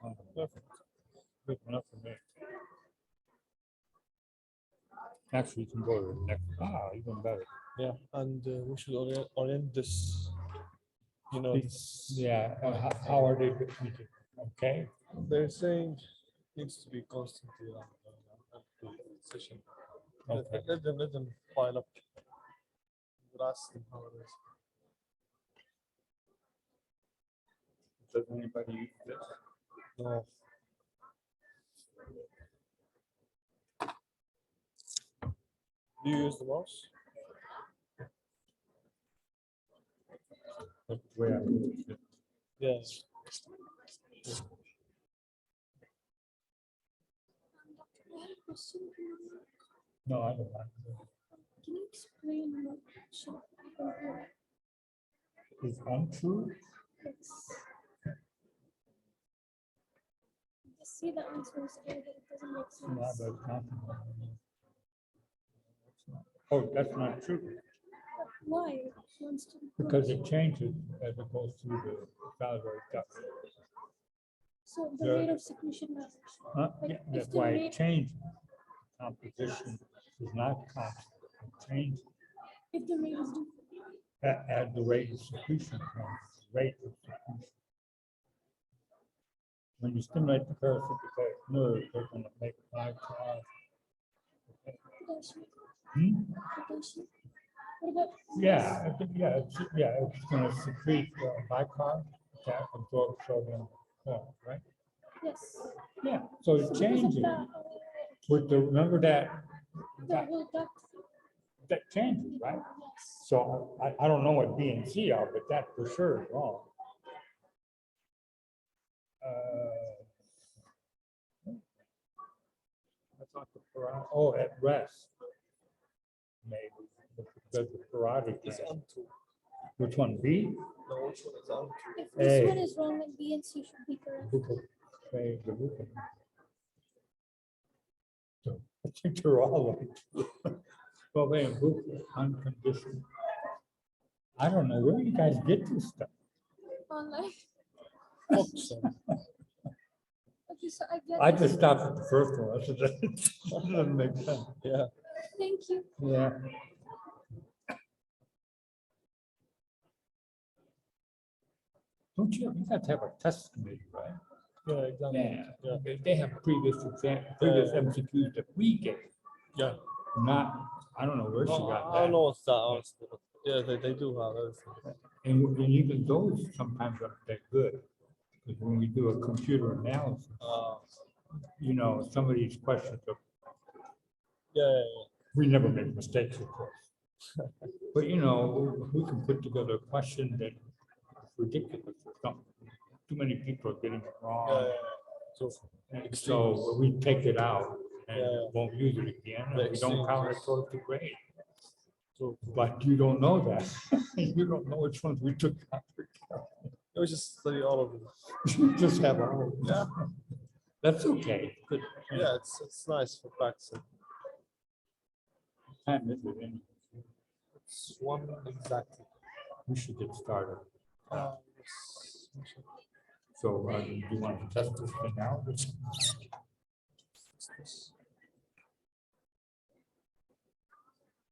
Perfect. Good enough for me. Actually, you can go to the next. Even better. Yeah, and we should orient this. You know, this. Yeah. How are they depleted? Okay. They're saying needs to be constantly session. Okay. Let them pile up. Rust and how it is. Does anybody use this? No. Do you use the mouse? That's the way I use it. Yes. No, I don't like it. Can you explain what should happen here? It's untrue. I see the answer is there, but it doesn't make sense. No, but it's not. Oh, that's not true. But why? It wants to be Because closed. it changes as it goes through the salivary duct. So the Yeah. rate of secretion matters. Huh? Like, Yeah, if that's the why it rate- changes. Composition is not constant. It changes If the rate is different. at the rate of secretion. Rate of secretion. When you stimulate the parasympathetic nerve, they're going to make bicarb. Potassium. Hmm? What about? Yeah, it's going to secrete bicarb that absorbs sodium, right? Yes. Yeah, so So it because of changes. that, With the, remember that the whole duct. that changes, right? Yes. So I don't know what B and C are, but that for sure is wrong. I thought the parotid, at rest. Maybe, because the parotid It's gland. untrue. Which one, B? No, which one is untrue? If this Hey. one is wrong, then B and C should be correct. Say the Buccal. So I think they're all like, well, they Buccal, unconditioned. I don't know where you guys get this stuff. Online. Books. Okay, so I get. I this. just stopped at the first one. I said, that doesn't make sense. Yeah. Thank you. Yeah. Don't you have to have a test committee, right? Yeah, exactly. Yeah. They have previous MCQs that we get, Yeah. not, I don't know where she No, got I don't know that. what's that, honestly. But yeah, they do have everything. And even those sometimes aren't that good. Because when we do a computer analysis, you know, some of these questions are, Yeah. we never make mistakes, of course. But you know, we can put together a question that is ridiculous or something. Too many people are getting it wrong. So, And so we take it out and Yeah. won't use it again, The and we don't count it extremes. towards the grade. so But you don't know that. You don't know which ones we took out. it was just study all of them. You just have all. of them. Yeah. That's okay. Good. Yeah, it's nice for practicing. Time is it anyway? It's one exactly. We should get started. Yes. So do you want to test this thing out? What's this?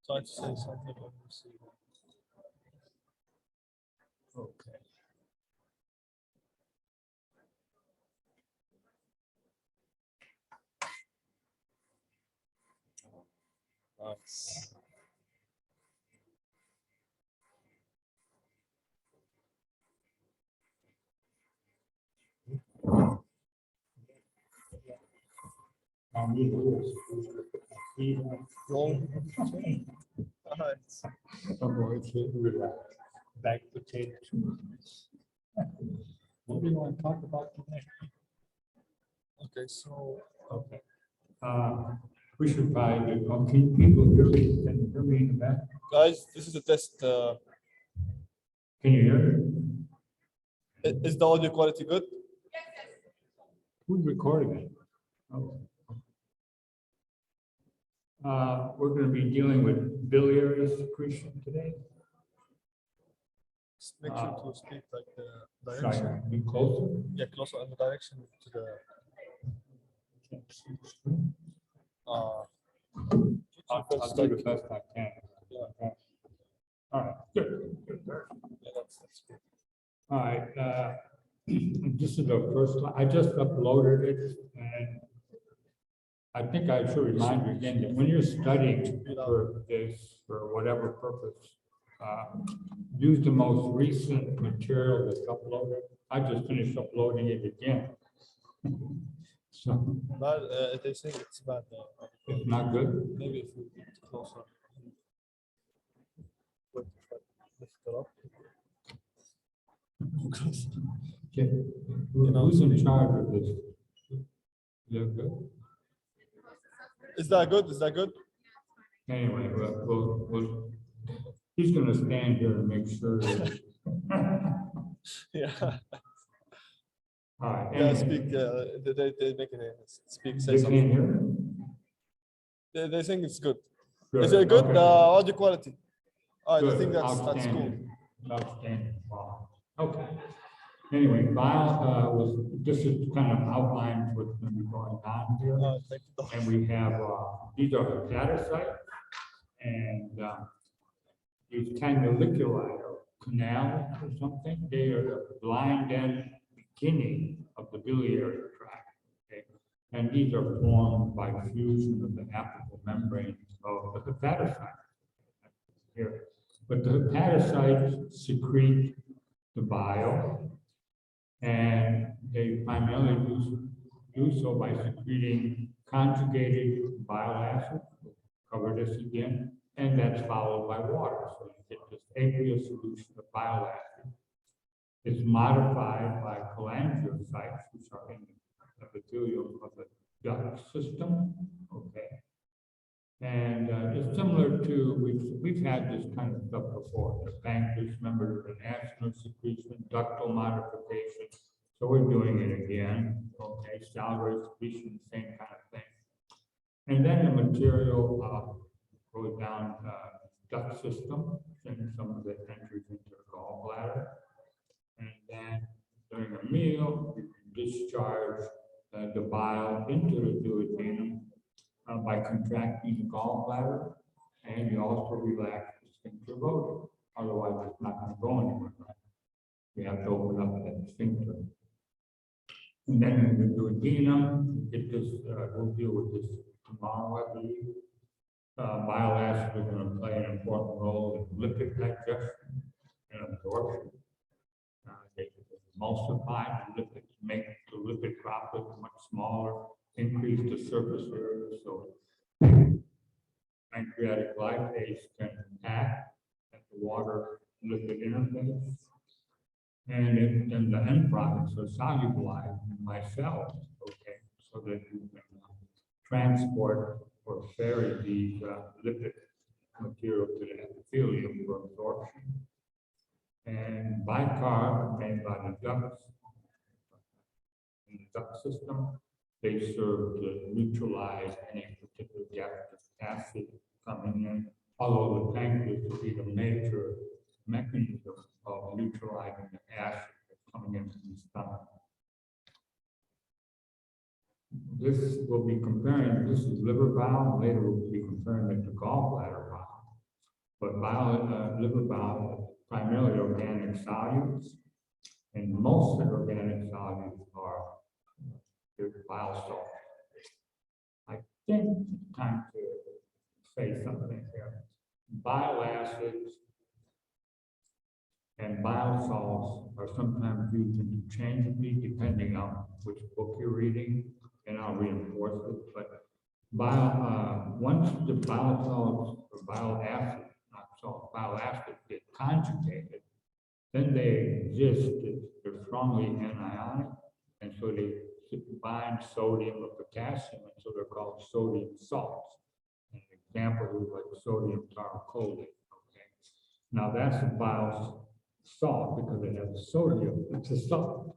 Try to say something. Let me see. Okay. Nice. Long. Nice. I'm going to relax. Back potato. What do you want to talk about today? Okay, so Okay. We should probably do, can people hear me? Can you hear me in the back? guys, this is a test. Can you hear me? Is the audio quality good? Who's recording it? Oh. We're going to be dealing with biliary secretion today. make sure to speak like the Sorry, direction. be closer. Yeah, closer in the direction to the. I'll first, do like, the best I can. Yeah. Okay. All right, good. yeah, that's good. All right, this is the first, I just uploaded it, and I think I should remind you again that when you're studying for this, for whatever purpose, use the most recent material that's uploaded. I just finished uploading it again. So But they say it's bad. it's not good. Maybe if we get closer. Wait, lift it up. Okay. Who's in charge of this? You're good? Is that good? Is that good? Anyway, he's gonna stand here and make sure that. Yeah. All right. Yeah, anyway, speak. They make it speak. Say They something. can't hear? They think it's good. Good, Is it good? okay. The audio quality. All right, I Good, think that's cool. outstanding, outstanding. Wow. Okay. Anyway, Bile this is kind of outlines what's going to be going on here. Thank you. And we have, these are hepatocytes, and these canaliculi or canals or something, they are the blind end beginning of the biliary tract. Okay? And these are formed by fusion of the apical membranes of the hepatocyte. Here. But the hepatocytes secrete the bile, and they primarily do so by secreting conjugated bile acid. We'll cover this again, and that's followed by water. So you get this aqueous solution of bile acid. It's modified by cholangiocytes, which are in the epithelium of the duct system. Okay. And it's similar to, we've had this kind of stuff before. The pancreas, remember the national secretion, ductal modification. So we're doing it again. Okay, salivary secretion, same kind of thing. And then the material goes down duct system, and some of it enters into the gallbladder. And then during a meal, you can discharge the bile into the duodenum by contracting the gallbladder, and you also relax the sphincter of Oddi. Otherwise, it's not going to go anywhere. Right? You have to open up that sphincter. And then in the duodenum, get this, we'll deal with this tomorrow, I believe. Bile acids are going to play an important role in lipid digestion and absorption. They emulsify the lipids, make the lipid droplets much smaller, increase the surface area, so pancreatic lipase can act at the water lipid interface. And then the end products are solubilized in micelles, okay, so that you can transport or ferry these lipid material to the epithelium for absorption. And bicarb made by the ducts in the duct system, they serve to neutralize any particular gastric acid coming in, although the pancreas will be the major mechanism of neutralizing the acid that's coming in from the stomach. This will be comparing, this is liver bile, later we'll be comparing it to gallbladder bile. But liver bile is primarily organic solutes, and most of the organic solutes are bile salts. I think it's time to say something here. Bile acids and bile salts are sometimes used interchangeably depending on which book you're reading, and I'll reinforce it. But once the bile salts or bile acid, not salt, bile acids get conjugated, then they exist. They're strongly anionic, and so they bind sodium or potassium, and so they're called sodium salts. An example is like sodium tarcholate. Okay, now that's a bile salt because it has sodium. It's a salt.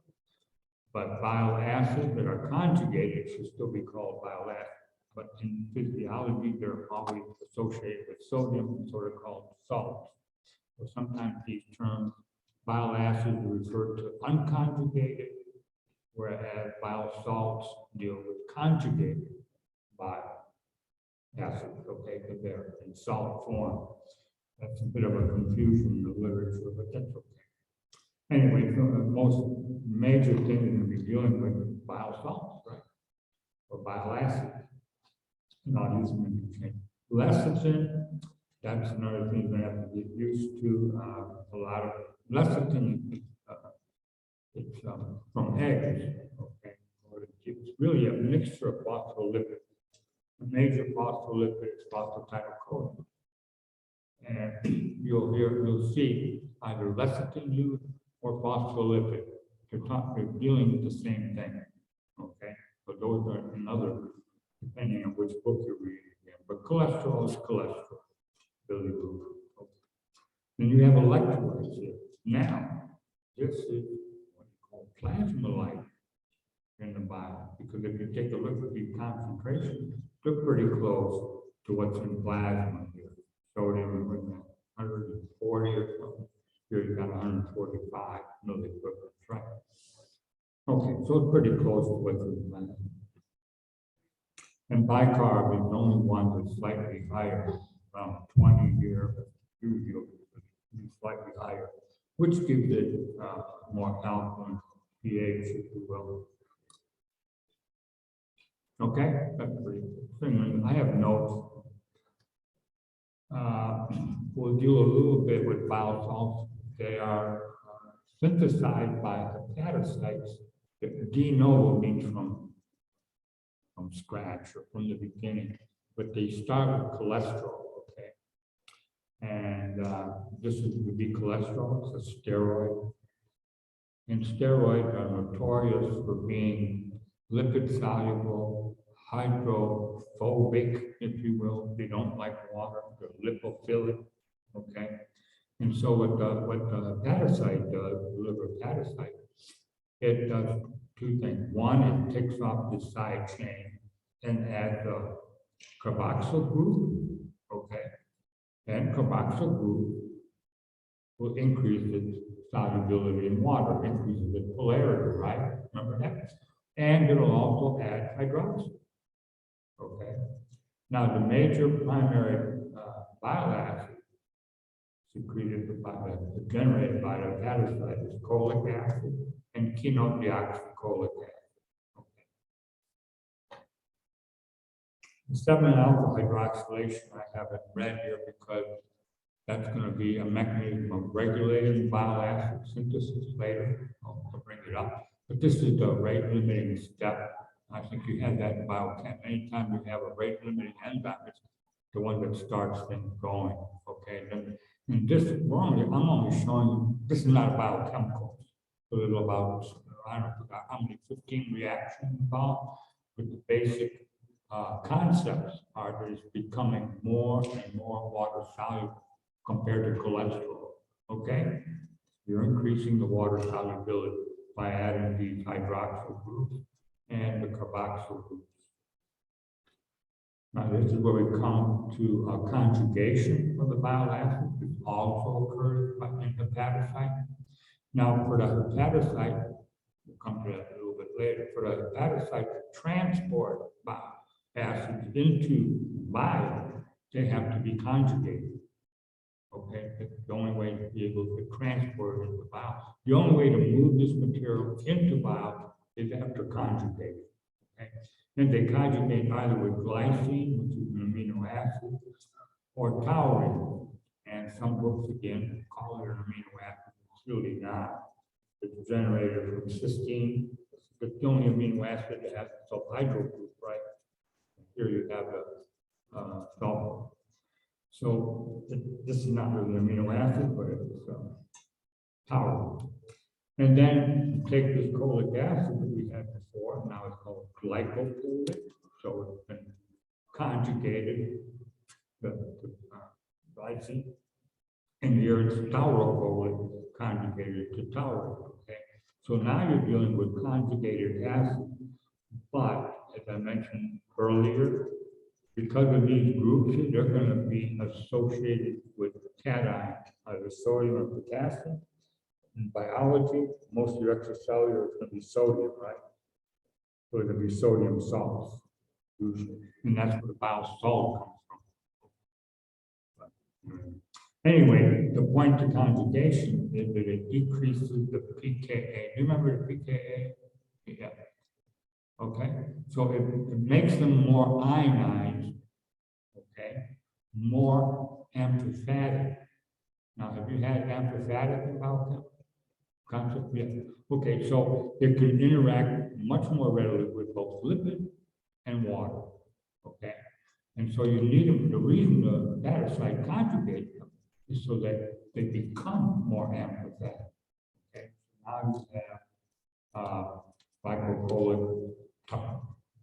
But bile acids that are conjugated should still be called bile acid. But in physiology, they're always associated with sodium, and so they're called salts. So sometimes these terms bile acids are referred to unconjugated, whereas bile salts deal with conjugated bile acids, okay, because they're in salt form. That's a bit of a confusion in the literature, but that's okay. Anyway, so the most major thing you're going to be dealing with is bile salts, right? Or bile acids. Not using them to change. Lecithin, that's another thing you're going to have to get used to. A lot of lecithin, it's from eggs, okay? It's really a mixture of phospholipids. A major phospholipid is phosphatidylcholine. And you'll see either lecithin used or phospholipid. They're dealing with the same thing, okay? But those are another, depending on which book you're reading. But cholesterol is cholesterol, bilirubin. Okay. Then you have electrolytes here. Now, this is what you call plasma-like in the bile, because if you take a look at these concentrations, they're pretty close to what's in plasma here. Sodium was 140 or something. Here you got 145 milliequivalents, right? Okay, so it's pretty close to what's in plasma. And bicarb is the only one that's slightly higher, around 20 here, usually slightly higher, which gives it more alkaline pH, if you will. Okay, that's pretty good. I have notes. We'll deal a little bit with bile salts. They are synthesized by hepatocytes. De novo means from scratch or from the beginning, but they start with cholesterol, okay? And this would be cholesterol, it's a steroid. And steroids are notorious for being lipid soluble, hydrophobic, if you will. They don't like water, they're lipophilic, okay? And so what the hepatocyte does, the liver hepatocyte, it does two things. One, it takes off the side chain and adds a carboxyl group, okay? And carboxyl group will increase its solubility in water, increases its polarity, right? Remember that? And it'll also add hydroxyl, okay? Now, the major primary bile acid secreted by generated by the hepatocyte is cholic acid and chenodeoxycholic acid. Okay. The 7-alpha hydroxylation I haven't read here because that's going to be a mechanism of regulating bile acid synthesis later. I'll bring it up. But this is the rate limiting step. I think you had that in biochem. Anytime you have a rate limiting enzyme, it's the one that starts things going. Okay. And this, I'm only showing you, this is not a biochemical. A little about, I don't know how many, 15 reactions involved, but the basic concepts are that it's becoming more and more water soluble compared to cholesterol. Okay. You're increasing the water solubility by adding these hydroxyl groups and the carboxyl groups. Now, this is where we come to conjugation of the bile acid, which also occurs in hepatocyte. Now, for the hepatocyte, we'll come to that a little bit later, for the hepatocyte to transport bile acids into bile, they have to be conjugated. Okay, that's the only way to be able to transport it into bile. The only way to move this material into bile is after conjugating. Okay, and they conjugate either with glycine, which is an amino acid, or taurine. And some books again call it an amino acid. It's really not. It's generated from cysteine. It's the only amino acid that has a sulfhydryl group, right? Here you have a sulfur. So this is not really an amino acid, but it's taurine. And then you take this cholic acid that we had before, now it's called glycopyrrolate. So it's been conjugated to glycine. And here it's taurofolate conjugated to taurine. Okay. So now you're dealing with conjugated acid, but as I mentioned earlier, because of these groups, they're going to be associated with cations, either sodium or potassium, in biology, most of your extracellular is going to be sodium, right? So it's going to be sodium salts, usually. And that's where the bile salt comes from. Anyway, the point to conjugation is that it decreases the pKa. Do you remember the pKa? Yeah. Okay, so it makes them more ionized, okay, more amphiphatic. Now, have you had amphiphatic about them? Concept? Yeah. Okay, so it can interact much more readily with both lipid and water. Okay, and so you need them. The reason the hepatocyte conjugate them is so that they become more amphiphatic. Okay, now you have glycocholic,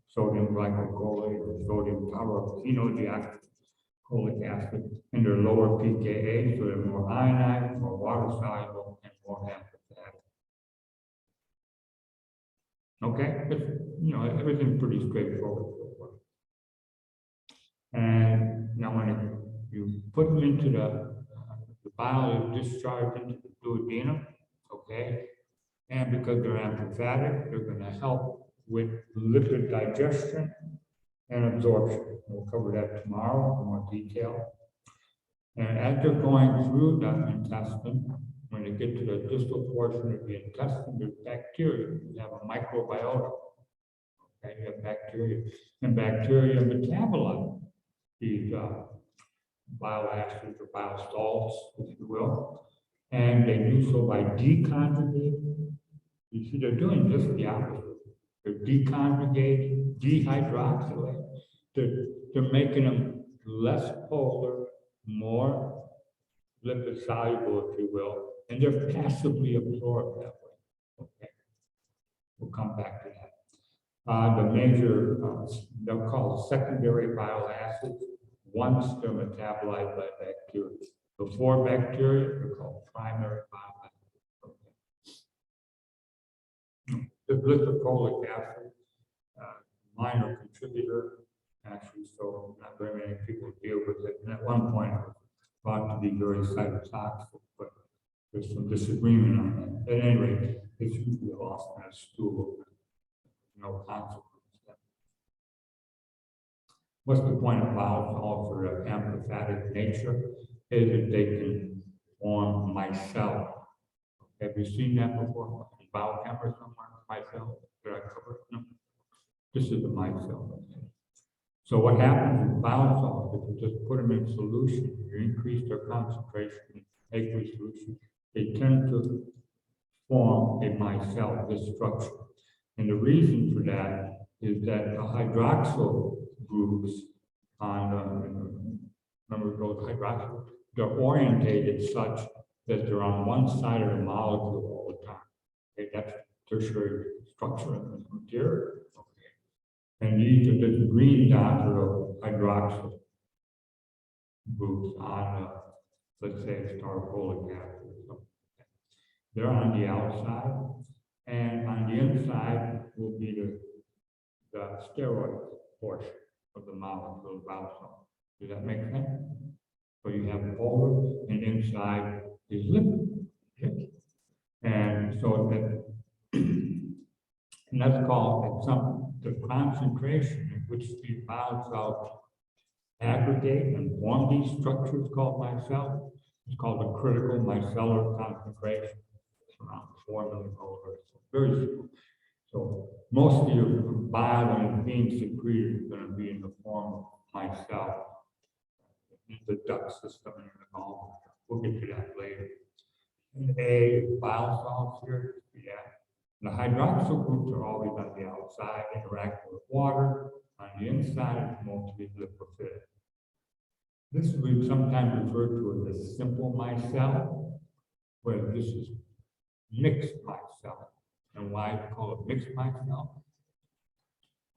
sodium glycocholic, or sodium taurocholic acid, and they're lower pKa, so they're more ionized, more water soluble, and more amphiphatic. Okay, it's, everything's pretty straightforward so far. And now when you put them into the bile is discharged into the duodenum, okay, and because they're amphiphatic, they're going to help with lipid digestion and absorption. We'll cover that tomorrow in more detail. And as they're going through the intestine, when they get to the distal portion of the intestine, there's bacteria. You have a microbiota. Okay, you have bacteria. And bacteria metabolize these bile acids or bile salts, if you will. And they do so by deconjugating. You see, they're doing just the opposite. They're deconjugating, dehydroxylate. They're making them less polar, more lipid soluble, if you will, and they're passively absorbed that way. Okay, we'll come back to that. The major, they're called secondary bile acids once they're metabolized by bacteria. Before bacteria, they're called primary bile acids. Okay. The glycolic acid, minor contributor, actually, so not very many people deal with it. And at one point, it was thought to be very cytotoxic, but there's some disagreement on that. At any rate, it's usually lost in a stool, no consequence. What's the point of bile salts for the amphiphatic nature? Is that they can form micelles. Have you seen that before? Biochemistry somewhere? Micelle? Did I cover it? No. This is the micelle. So what happens with bile salts, if you just put them in solution, you increase their concentration in aqueous solution, they tend to form a micelle, this structure. And the reason for that is that the hydroxyl groups on remember those hydroxyl, they're orientated such that they're on one side of the molecule all the time. Okay, that's tertiary structure of the material. Okay. And these are the green dots are the hydroxyl groups on, let's say, tarfolic acid or something. They're on the outside, and on the inside will be the steroid portion of the molecule of bile salt. Does that make sense? So you have polar, and inside is lipid. Okay? And so that, and that's called the concentration in which these bile salts aggregate and form these structures called micelles. It's called the critical micellar concentration. It's around 4 millimolar. So very simple. So most of your bile when it's being secreted is going to be in the form of micelle, the duct system in the gallbladder. We'll get to that later. And A bile salts here, yeah. The hydroxyl groups are always on the outside, interacting with water. On the inside, it's mostly lipophilic. This we sometimes refer to as a simple micelle, where this is mixed micelle. And why we call it mixed micelle?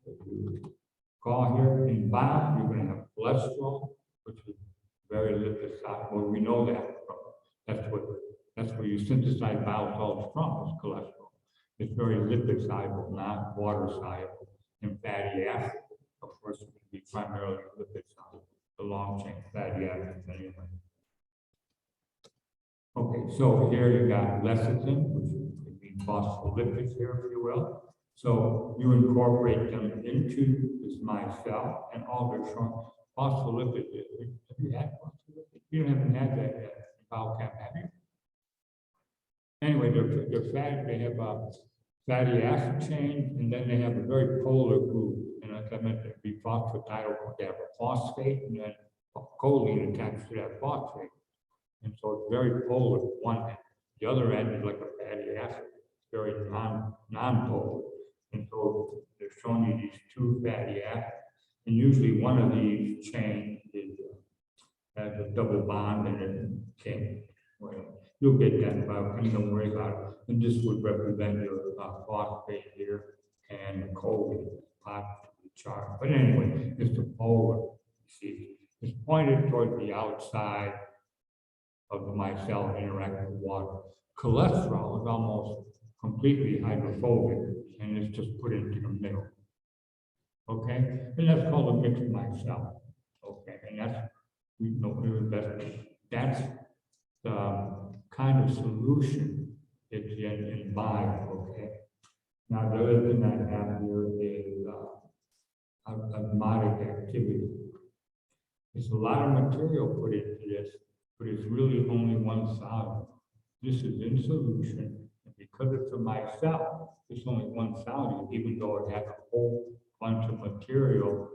If you call here in bile, you're going to have cholesterol, which is very lipid soluble. Well, we know that from that's where you synthesize bile salts from, is cholesterol. It's very lipid soluble, not water soluble. And fatty acids, of course, it can be primarily lipid soluble, the long chain fatty acids anyway. Okay, so here you got lecithin, which would be phospholipids here, if you will. So you incorporate them into this micelle and all their strong phospholipids. Have you had phospholipids? You haven't had that yet in bowel cap, have you? Anyway, they're fatty, they have a fatty acid chain, and then they have a very polar group. And like I mentioned, it'd be phosphatidyl, they have a phosphate, and then choline attached to that phosphate. And so it's very polar at one end. The other end is like a fatty acid, it's very non-polar. And so they're showing you these two fatty acids. And usually one of these chains is has a double bond and it can't. Well, you'll get that about, don't worry about it. And this would represent your phosphate here and the choline part of the chart. But anyway, it's the polar. You see, it's pointed towards the outside of the micelle interacting with water. Cholesterol is almost completely hydrophobic and it's just put into the middle. Okay, and that's called a mixed micelle. Okay, and that's that's the kind of solution it's in bile. Okay, now the other thing I have here is osmotic activity. There's a lot of material put into this, but it's really only one solid. This is in solution, and because it's a micelle, it's only one solid, even though it has a whole bunch of material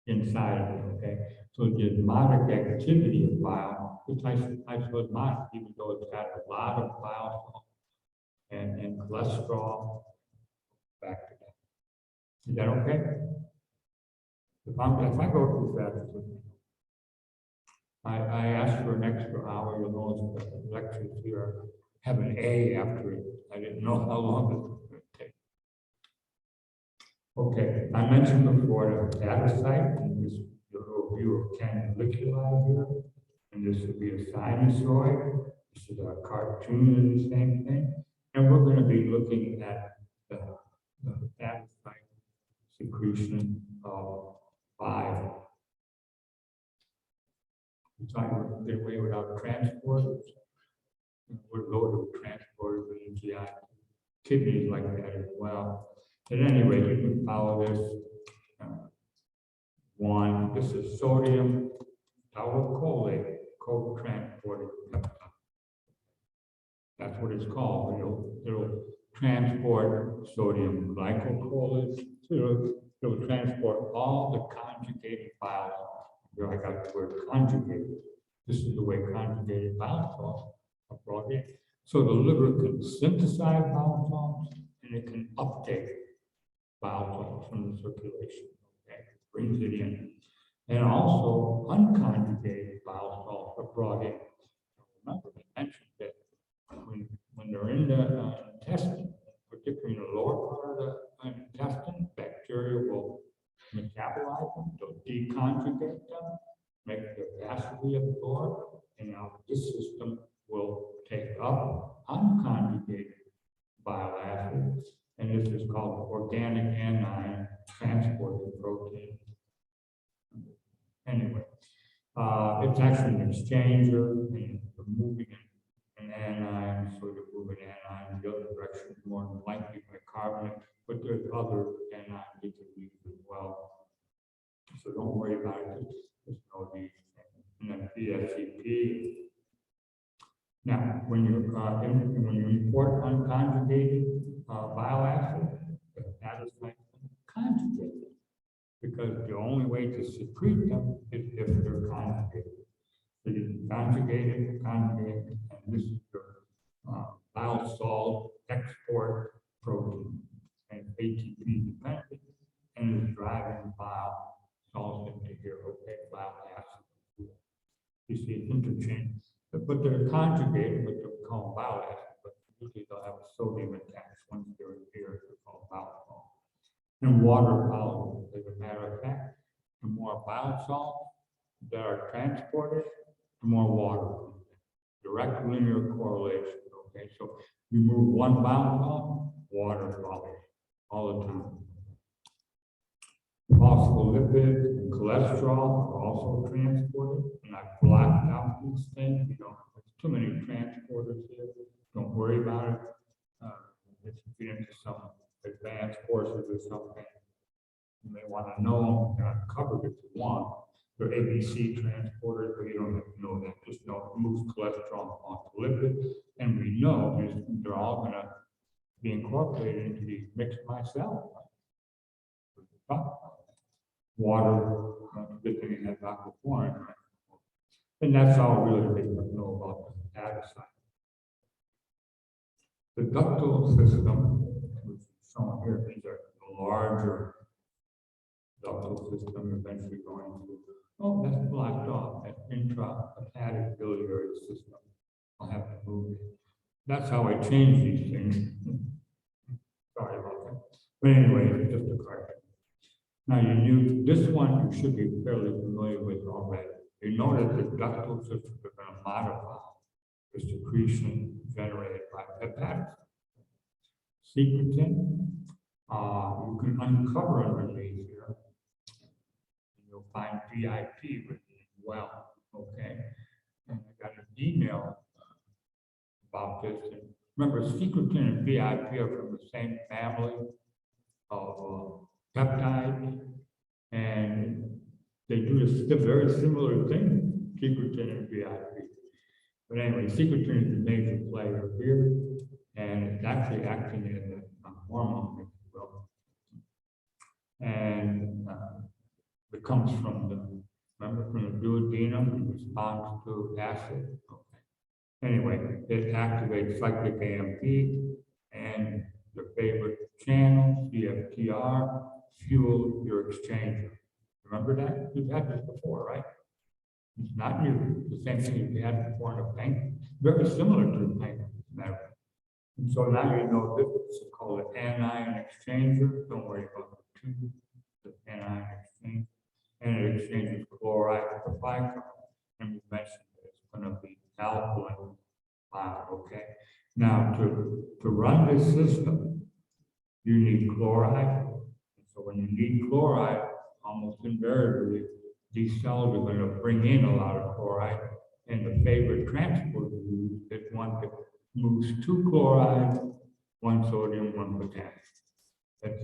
inside of it, okay? So the osmotic activity of bile is isosmotic, even though it's got a lot of bile and cholesterol. Back to that. Is that okay? If I go too fast, I asked for an extra hour. You'll notice that the lectures here have an A after it. I didn't know how long it would take. Okay, I mentioned before the hepatocyte, and this little view of canaliculi here, and this would be a sinusoid. This is a cartoon of the same thing, and we're going to be looking at the hepatocyte secretion of bile. It's not going to get away without transporters. Would go to transporters in the GI, kidneys like that as well. At any rate, you can follow this. This is sodium taurocolate co-transported peptide. That's what it's called. It'll transport sodium glycocolate. It'll transport all the conjugated bile salts. Here I got the word conjugated. This is the way conjugated bile salts are brought in. So the liver can synthesize bile salts and it can uptake bile salts from the circulation. Okay, brings it in. And also unconjugated bile salts are brought in. Remember, I mentioned that when they're in the intestine, particularly in the lower part of the intestine, bacteria will metabolize them, they'll deconjugate them, make them vastly absorbed, and now this system will take up unconjugated bile acids, and this is called organic anion transported protein. Anyway, it's actually an exchanger, and you're moving an anion, so you're moving anion in the other direction, more than likely bicarbonate, but there's other anions you can use as well. So don't worry about it, just know these things. And then BSCP. Now, when you import unconjugated bile acid, the hepatocyte conjugate it, because the only way to secrete them is if they're conjugated. So you can conjugate it, and this is your bile salt export protein, and ATP dependent, and is driving bile salts into here, okay, bile acid. You see, it's interchange, but they're conjugated, but they're called bile acid, but usually they'll have a sodium attached once they're in here, they're called bile salts. And water soluble, as a matter of fact, the more bile salts that are transported, the more water. Direct linear correlation, okay? So you move one bile salt, water follows all the time. Phospholipids and cholesterol are also transported, and I've blocked out these things. You don't have much too many transporters here. Don't worry about it. If you get into some advanced courses or something, you may want to know, cover it if you want. They're ABC transporters, but you don't have to know that. Just know it moves cholesterol onto lipids, and we know they're all going to be incorporated into these mixed micelles. Water, good thing you have aquaporin, right? And that's all really they know about the hepatocyte. The ductal system, which is shown here, these are the larger ductal system eventually going to, oh, that's blocked off, that intrahepatic biliary system. I'll have to move it. That's how I change these things. Sorry about that. But anyway, just a correction. Now you knew this one you should be fairly familiar with already. You know that the ductal system is going to modify the secretion generated by hepatocytes. Secretion, you can uncover underneath here, and you'll find VIP written as well. Okay, and I got an email about this. And remember, secretin and VIP are from the same family of peptides, and they do this very similar thing, secretin and VIP. But anyway, secretin is the major player here, and it's actually acting as a hormone, if you will. And it comes from remember, from the duodenum, it responds to acid. Okay. Anyway, it activates cyclic AMP and the favorite channel, CFTR, fuel your exchanger. Remember that? You've had this before, right? It's not new. The same thing you had before in the pancreas. Very similar to the pancreas. And so now you know this is called an anion exchanger. Don't worry about the two, the anion exchange. And it exchanges chloride for bicarbonate. And we mentioned that it's going to be alkaline. Okay. Now to run this system, you need chloride. So when you need chloride, almost invariably, these cells are going to bring in a lot of chloride, and the favorite transport route is one that moves two chloride, one sodium, one potassium.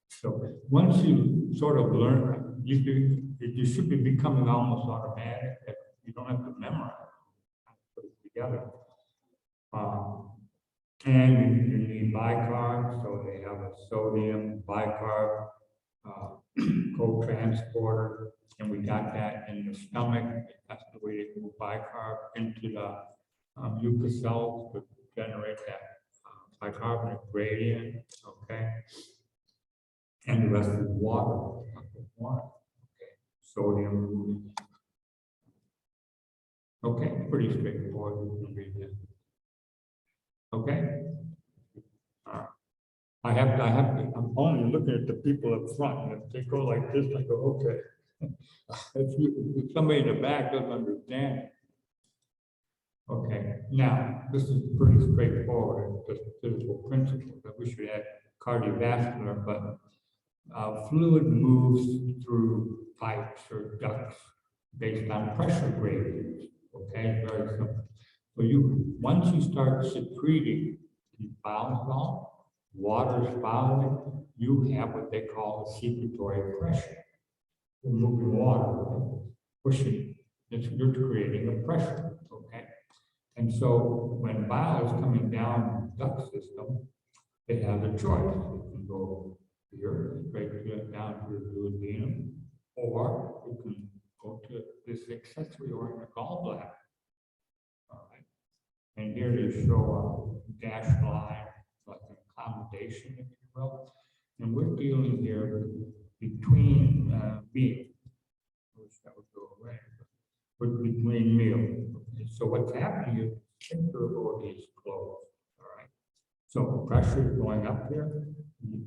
So once you sort of learn, you should be becoming almost automatic. You don't have to memorize it, put it together. And you need bicarb, so they have a sodium bicarb co-transporter, and we got that in the stomach. That's the way they move bicarb into the mucus cells to generate that bicarbonate gradient, okay? And the rest is water, okay? Sodium. Okay, pretty straightforward. You can read that. Okay. I'm only looking at the people up front, and if they go like this, I go, okay. If somebody in the back doesn't understand it. Okay, now, this is pretty straightforward, just physical principles. I wish we had cardiovascular, but fluid moves through pipes or ducts based on pressure gradients. Okay, very simple. So once you start secreting these bile salts, water is following, you have what they call a secretory pressure. You're moving water, pushing, you're creating a pressure, okay? And so when bile is coming down the duct system, it has a choice. It can go here, straight down to the duodenum, or it can go to this accessory organ, the gallbladder. All right. And here they show a dashed line, like an accommodation, if you will. And we're dealing here between meals. I wish that would go away. But between meals. Okay. So what's happening is the sphincter of Oddi is closed. All right. So pressure is going up here. The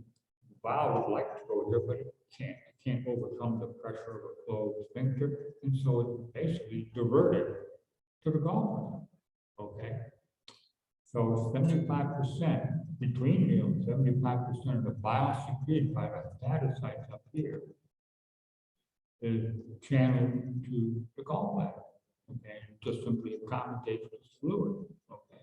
bile would like to go here, but it can't. It can't overcome the pressure of a closed sphincter. And so it's basically diverted to the gallbladder. Okay. So 75% between meals, 75% of the bile secreted by the hepatocytes up here is channeled to the gallbladder. Okay, it just simply accommodates the fluid. Okay,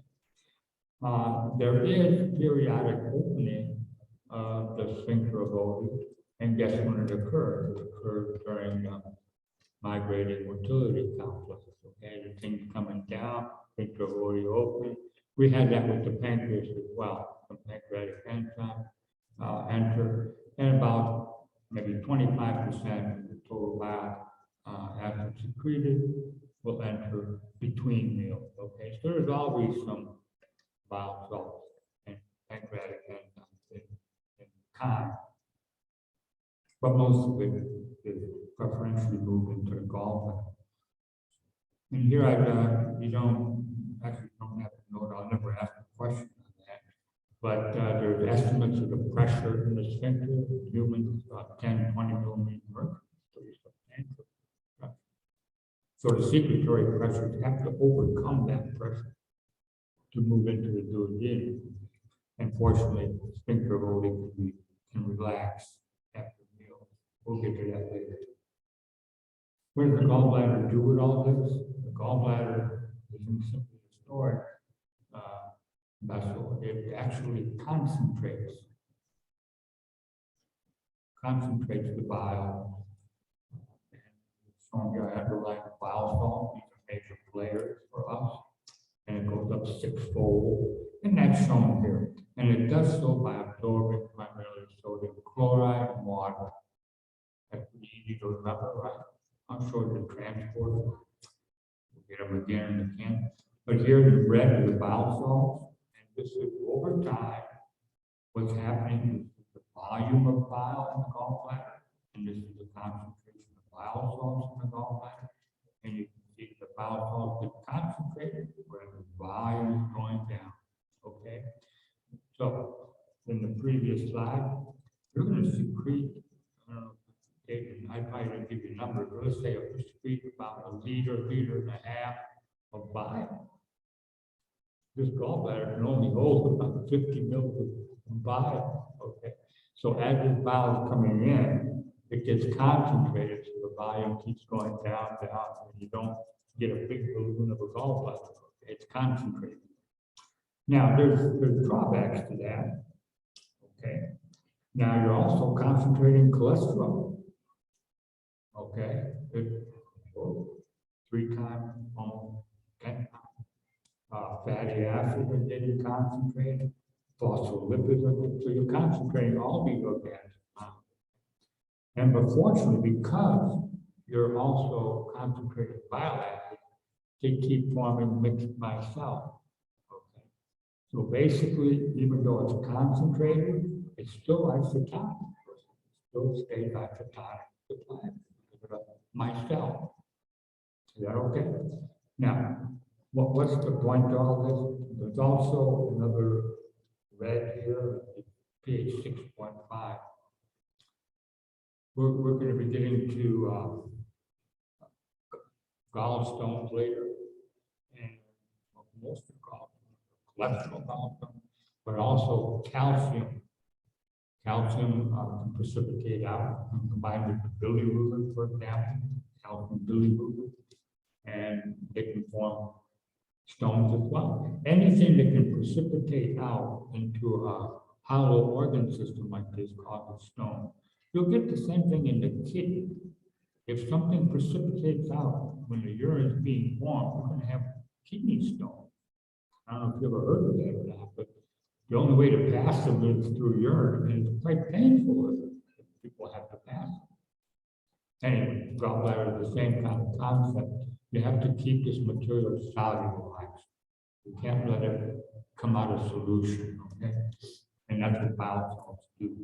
there is periodic opening of the sphincter of Oddi, and guess when it occurs? It occurs during migrating motility complexes. Okay, the things coming down, sphincter of Oddi open. We had that with the pancreas as well. The pancreatic enzyme enter, and about maybe 25% of the total bile acid secreted will enter between meals. Okay, so there's always some bile salts and pancreatic enzymes in kind, but most of it is preferentially moved into the gallbladder. And here you don't have to note, I'll never ask a question on that, but there's estimates of the pressure in the sphincter. Humans, 10, 20 millimeters of mercury. So the secretory pressures have to overcome that pressure to move into the duodenum. And fortunately, the sphincter of Oddi can relax after meal. We'll get to that later. What does the gallbladder do with all this? The gallbladder isn't simply a storage vessel. It actually concentrates the bile. Showing you underlying bile salts, these are major players for us, and it goes up sixfold, and that's shown here. And it does so by absorbing primarily sodium chloride and water. That's pretty easy to remember, right? I'll show you the transporter. We'll get them again and again. But here in red are the bile salts, and this is over time. What's happening is the volume of bile in the gallbladder, and this is the concentration of bile salts in the gallbladder. And you can see the bile salts get concentrated where the volume is going down. Okay. So in the previous slide, you're going to secrete, I probably didn't give you a number, but let's say if you secrete about a liter and a half of bile. This gallbladder can only hold about 50 mils of bile. Okay. So as this bile is coming in, it gets concentrated, so the volume keeps going down, and you don't get a big balloon of a gallbladder. Okay. It's concentrated. Now, there's drawbacks to that. Okay. Now, you're also concentrating cholesterol. Okay. 3 times, almost 10 times. Fatty acids are getting concentrated. Phospholipids are, so you're concentrating all these organisms. And but fortunately, because you're also concentrating bile acids, they keep forming mixed micelles. Okay. So basically, even though it's concentrated, it's still isotonic. It still stays isotonic to the plant because of micelle. Is that okay? Now, what's the point of all this? There's also another red here, pH 6.5. We're going to be getting to gallstones later, and most of the cholesterol gallstones, but also calcium. Calcium can precipitate out and combine with the bilirubin, for example, calcium bilirubin, and they can form stones as well. Anything that can precipitate out into a hollow organ system like this called a stone. You'll get the same thing in the kidney. If something precipitates out when the urine is being formed, we're going to have kidney stone. I don't know if you've ever heard of that or not, but the only way to pass them is through urine, and it's quite painful if people have to pass them. Anyway, gallbladder is the same kind of concept. You have to keep this material solubilized. You can't let it come out of solution, okay? And that's what bile salts do.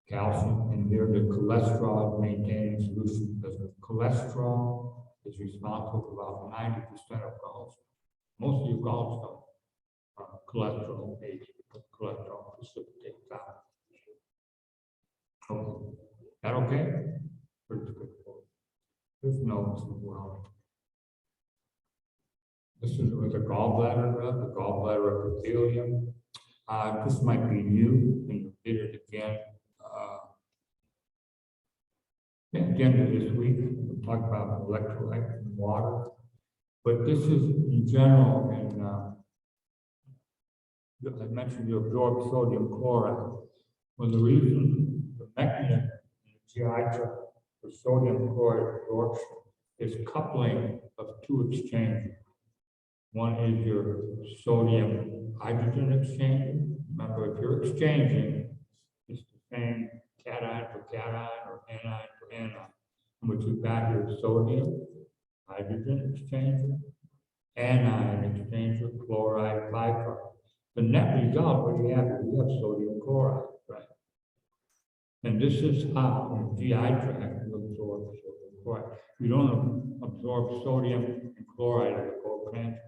Calcium, and here the cholesterol maintaining solution, because the cholesterol is responsible for about 90% of gallstones. Most of your gallstones are cholesterol based, because cholesterol precipitates out. Okay. Is that okay? Pretty good. There's notes as well. This is with the gallbladder, the gallbladder epithelium. This might be new, and you did it again. At the end of this week, we'll talk about electrolytes in water. But this is in general, and I mentioned you absorb sodium chloride. Well, the reason, the mechanism in the GI tract for sodium chloride absorption is coupling of two exchanges. One is your sodium hydrogen exchange. Remember, if you're exchanging, it's the same cation for cation or anion for anion. Which you've got your sodium hydrogen exchanger, anion exchanger, chloride bicarbonate. The net result, what you have is you have sodium chloride, right? And this is how the GI tract will absorb sodium chloride. You don't absorb sodium and chloride at the contraction.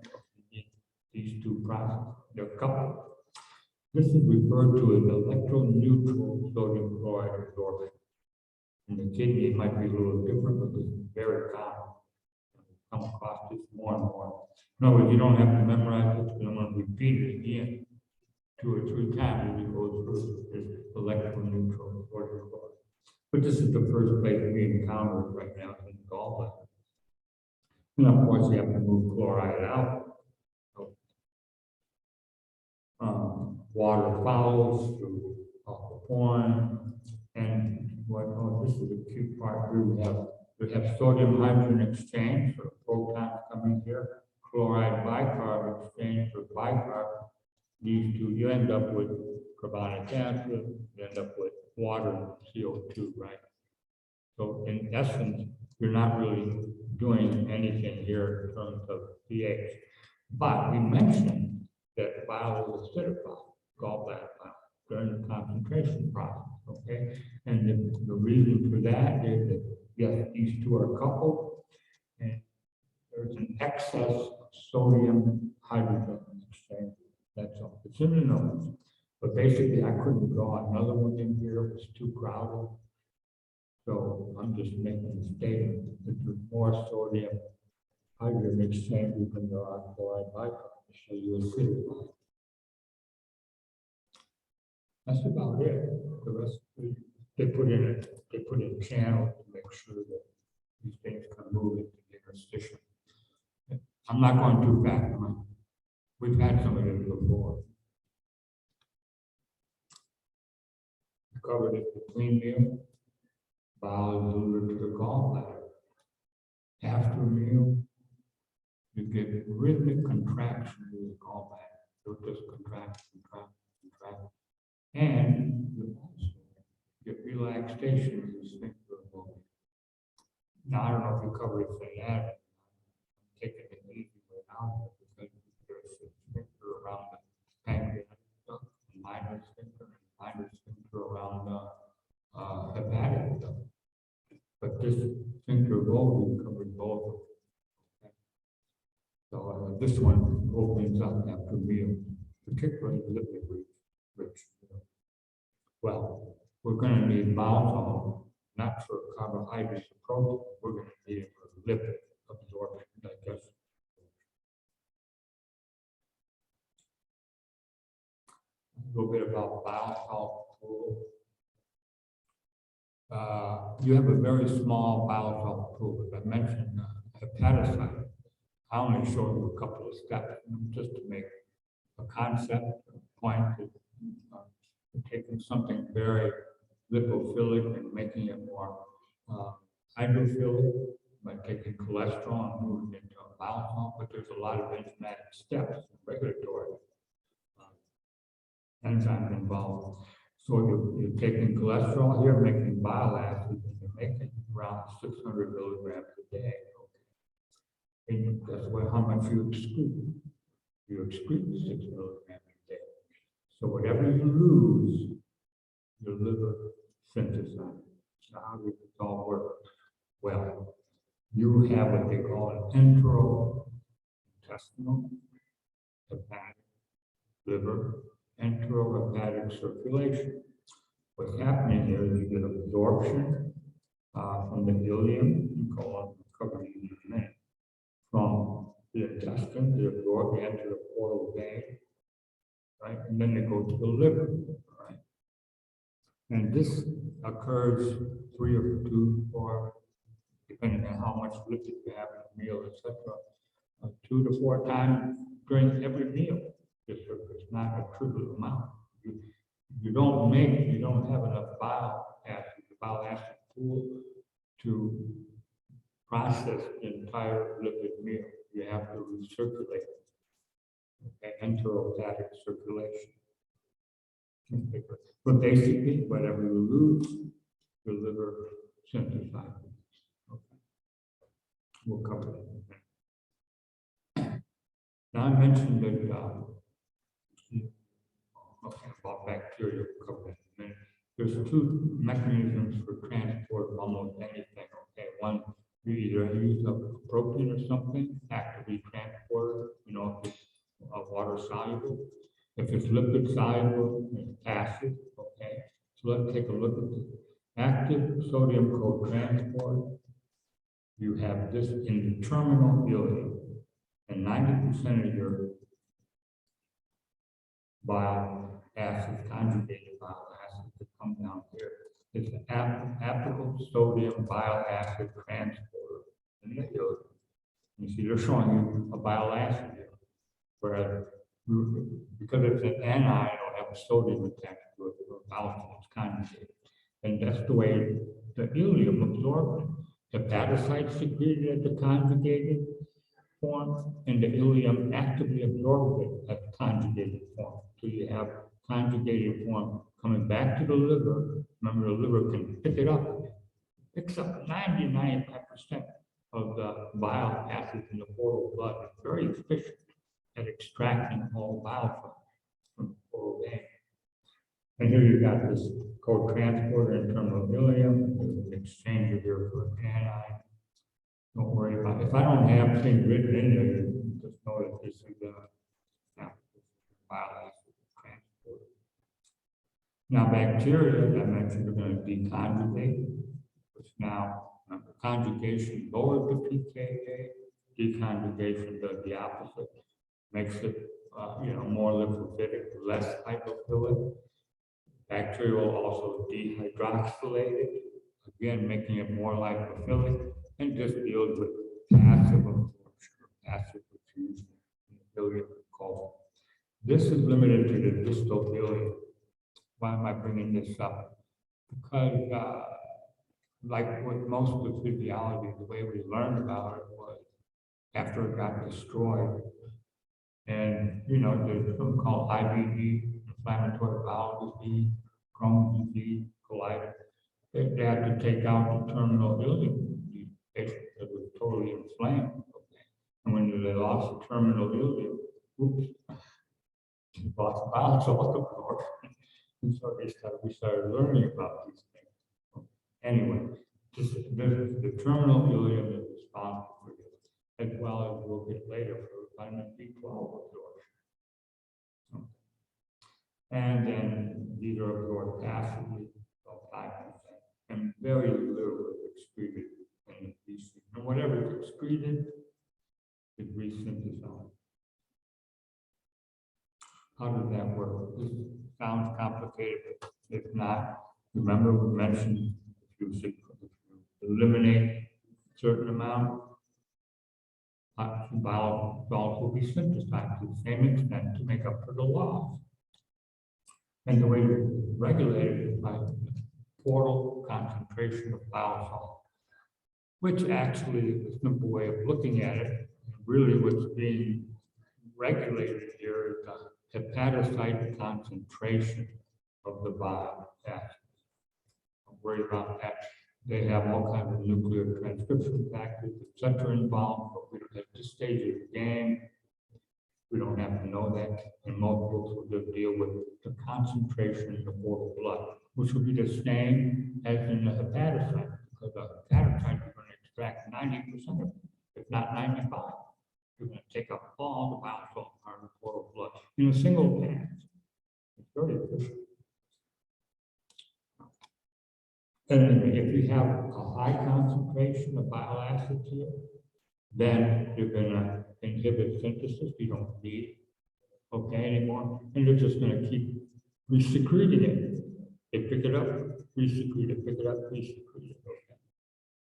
These two processes, they're coupled. This is referred to as electroneutral sodium chloride absorption. In the kidney, it might be a little different, but it's very common. Come across this more and more. No, you don't have to memorize it, but I'm going to repeat it again 2 or 3 times as we go through this electroneutral sodium chloride. But this is the first place we encounter it right now in the gallbladder. And of course, you have to move chloride out. So, water follows through aquaporin, and this is the key part here. We have sodium hydrogen exchange, so protons coming here, chloride bicarb exchange for bicarb. These two, you end up with carbonic acid, you end up with water and CO2, right? So in essence, you're not really doing anything here in terms of pH. But we mentioned that bile is acidified, gallbladder bile, during the concentration process, okay? And the reason for that is that, yes, these two are coupled, and there's an excess of sodium hydrogen exchange. That's all. It's in the notes. But basically, I couldn't draw another one in here. It was too crowded. So I'm just making a statement that there's more sodium hydrogen exchange than there are chloride bicarb. So you acidify. That's about it. The rest, they put in channels to make sure that these things can move into the interstitium. I'm not going too fast. We've had some of this before. I covered it between meal, bile is delivered to the gallbladder. After a meal, you get rhythmic contraction of the gallbladder. So just contract, contract, contract. And you also get relaxation of the sphincter movement. Now, I don't know if you covered sciatic. I'm taking it easy way out because there's a sphincter around the pancreatic duct, minor sphincter around the hepatic duct. But this sphincter of Oddi covers both. Okay. So this one opens up after meal, particularly lipid rich. Well, we're going to need maltol, not for carbohydrates and protein. We're going to need it for lipid absorption, digestion. A little bit about bile salt pool. You have a very small bile salt pool. As I mentioned, hepatocyte. I only showed you a couple of steps just to make a concept, a point that taking something very lipophilic and making it more hydrophilic by taking cholesterol and moving it into a bile salt, but there's a lot of enzymatic steps, regulatory enzymes involved. So you're taking cholesterol here, making bile acid, and you're making around 600 milligrams a day. Okay. And that's how much you excrete. You excrete 6 milligrams a day. So whatever you lose, your liver synthesizes. Now, how does it all work? Well, you have what they call an intestinal, hepatic, liver, enterohepatic circulation. What's happening here is you get absorption from the ileum, you call it recovery in a minute, from the intestine, they absorb, they enter the portal vein, right? And then they go to the liver, right? And this occurs 3 or 2, 4, depending on how much lipid you have in the meal, etc. 2 to 4 times during every meal. It's not a trivial amount. You don't have enough bile acid pool to process the entire lipid meal. You have to recirculate, okay, enterohepatic circulation. But basically, whatever you lose, your liver synthesizes. Okay. We'll cover that. Now I mentioned that about bacteria, we'll cover that in a minute. There's 2 mechanisms for transport of almost anything. Okay, one, you either use a protein or something, actively transported, if it's water soluble. If it's lipid soluble, it's acid. Okay, so let's take a look at the active sodium co-transport. You have this in the terminal ileum, and 90% of your bile acids, conjugated bile acids that come down here, is the apical sodium bile acid transporter in the ileum. You see, they're showing you a bile acid here, whereas because it's an anion, it'll have a sodium attached to it, or alcohol, it's conjugated. And that's the way the ileum absorbs it. Hepatocytes secreted at the conjugated form, and the ileum actively absorbs it at the conjugated form. So you have conjugated form coming back to the liver. Remember, the liver can pick it up. It picks up 90–95% of the bile acids in the portal blood. It's very efficient at extracting all bile from the portal vein. And here you've got this co-transporter in terminal ileum. There's an exchanger here for an anion. Don't worry about it. If I don't have things written in there, just know that this is the bile acid transporter. Now, bacteria, as I mentioned, are going to deconjugate, which now, remember, conjugation lowers the pKa, deconjugation does the opposite, makes it more lipophilic, less hypophilic. Bacteria will also dehydroxylate it, again, making it more lipophilic, and just deals with passive absorption, passive diffusion in the ileum colon. This is limited to the distal ileum. Why am I bringing this up? Because, like with most of the physiology, the way we learned about it was after it got destroyed. And, there's something called IBD, inflammatory bowel disease, Crohn's disease, colitis. They had to take out the terminal ileum. These patients that were totally inflamed. Okay. And when they lost the terminal ileum, oops, they lost bowel salt absorption. And so we started learning about these things. Anyway, the terminal ileum is responsible for this, as well as we'll get later for vitamin B12 absorption. Okay. And then these are absorbed passively, about 5%, and very little is excreted in the feces. And whatever is excreted is resynthesized. How does that work? This sounds complicated, but if not, remember we mentioned if you eliminate a certain amount, bile salts will be synthesized to the same extent to make up for the loss. And the way to regulate it is by the portal concentration of bile salt, which actually is a simple way of looking at it. Really what's being regulated here is the hepatocyte concentration of the bile acid. Don't worry about that. They have all kinds of nuclear transcription factors, etc. involved, but at this stage of the game, we don't have to know that. And most books will just deal with the concentration in the portal blood, which will be the same as in the hepatocyte, because the hepatocyte is going to extract 90% of it, if not 95%. You're going to take up all the bile salt part of the portal blood in a single pass. It's very efficient. And if you have a high concentration of bile acids here, then you're going to inhibit synthesis. You don't need anymore, and you're just going to keep resecreting it. They pick it up, resecrete it, pick it up, resecrete it. Okay.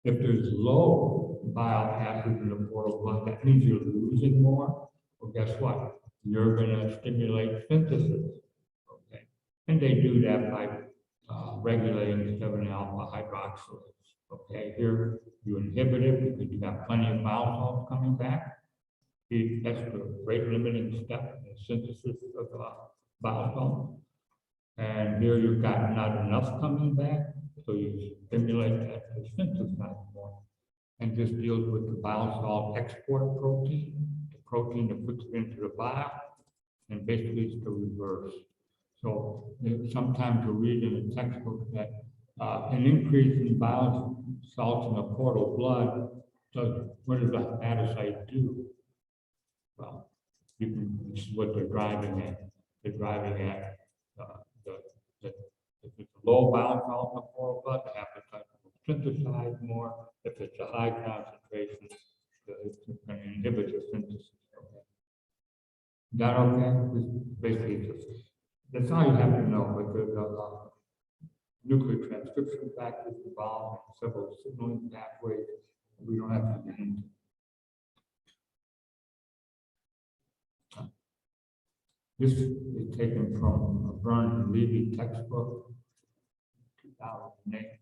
If there's low bile passes in the portal blood, that means you're losing more. Well, guess what? You're gonna stimulate synthesis, okay? And they do that by regulating 7-alpha hydroxylase, okay? Here, you inhibit it because you got plenty of bile salts coming back. That's the rate limiting step in the synthesis of bile salts. And here you've got not enough coming back, so you stimulate that to synthesize more. And this deals with the bile salt export protein, the protein that puts it into the bile, and basically it's the reverse. So sometimes you read in the textbook that an increase in bile salts in the portal blood, what does the hepatocyte do? Well, this is what they're driving at. They're driving at if it's low bile salt in the portal blood, the hepatocyte will synthesize more. If it's a high concentration, it's going to inhibit the synthesis. Okay. Is that okay? Basically, that's all you have to know. But the nuclear transcription factors involved in several signaling pathways. We don't have to get into. This is taken from a Burns and Levy textbook, 2008.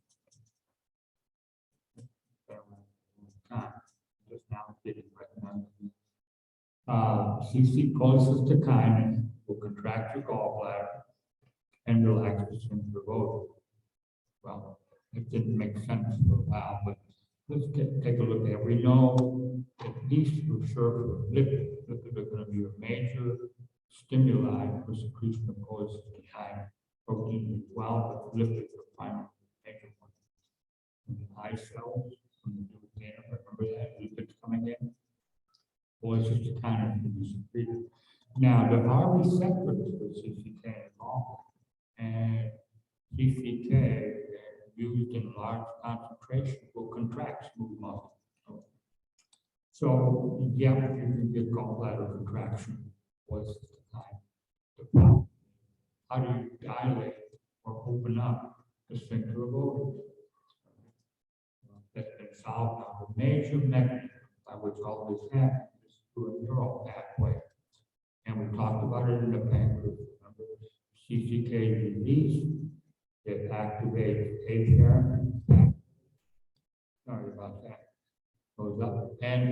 Just now getting recognized. CC cholecystokinin will contract your gallbladder and relax the sphincter of Oddi. Well, it didn't make sense for a while, but let's take a look at it. We know that these refer to lipids. Lipids are going to be a major stimuli for secretion of cholecystokinin protein as well, but lipids are primary major one. And the micelles from the duodenum, remember that lipids coming in? Cholecystokinin can be secreted. Now, there are receptors for CCK involved, and CCK used in large concentration will contract smooth muscle. So, yeah, you can get gallbladder contraction. What's the time? How do you dilate or open up the sphincter of Oddi? That's been solved now. The major mechanism by which all this happens is through a neural pathway. And we talked about it in the pancreas. Remember, CCK release, it activates afferent. Sorry about that. Goes up, and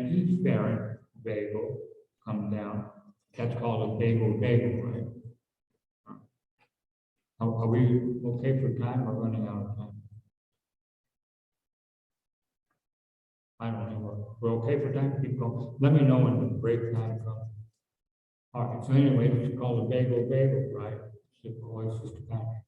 efferent vagal comes down. That's called a vagal, right? Are we okay for time? We're running out of time. I don't know. We're okay for time? Keep going. Let me know when the break time comes. All right, so anyway, it's called a vagal, right?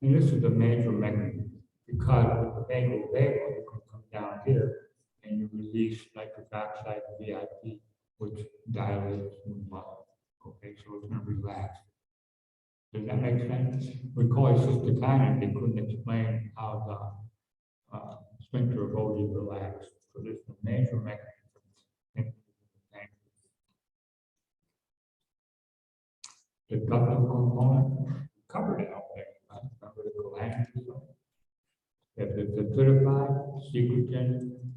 And this is the major mechanism because with the vagal, you can come down here and you release nitric oxide VIP, which dilates the muscle. Okay, so it's going to relax. Does that make sense? We call it cystokinin. They couldn't explain how the sphincter of Oddi relaxed. So this is a major mechanism. The ductal component covered it out there. Right? Remember the cholangiocyte? If it's acidified, secretion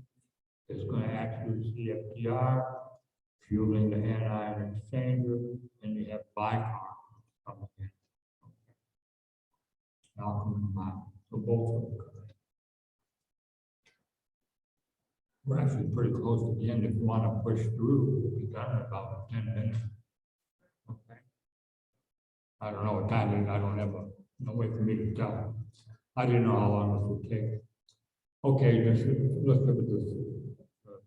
is going to act through CFTR, fueling the anion exchanger, and you have bicarb coming in. So both of them. We're actually pretty close to the end. If you want to push through, we'll be done in about 10 minutes. Okay. I don't know what time it is. I don't have no way for me to tell. I didn't know how long this would take. Okay, let's look at this.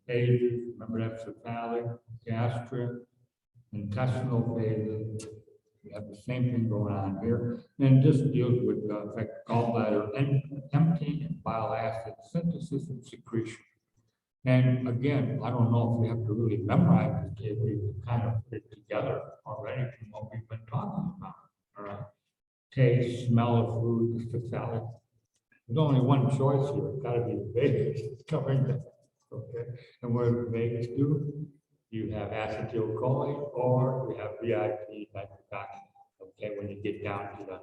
Phases. Remember that's cephalic, gastric, intestinal phases. We have the same thing going on here. And this deals with gallbladder emptying and bile acid synthesis and secretion. And again, I don't know if we have to really memorize this table. We can kind of put it together already from what we've been talking about. All right. Taste, smell of food, the cephalic. There's only one choice here. It's got to be the vagus covering that. Okay. And what does the vagus do? You have acetylcholine or you have VIP nitric oxide. Okay, when you get down to the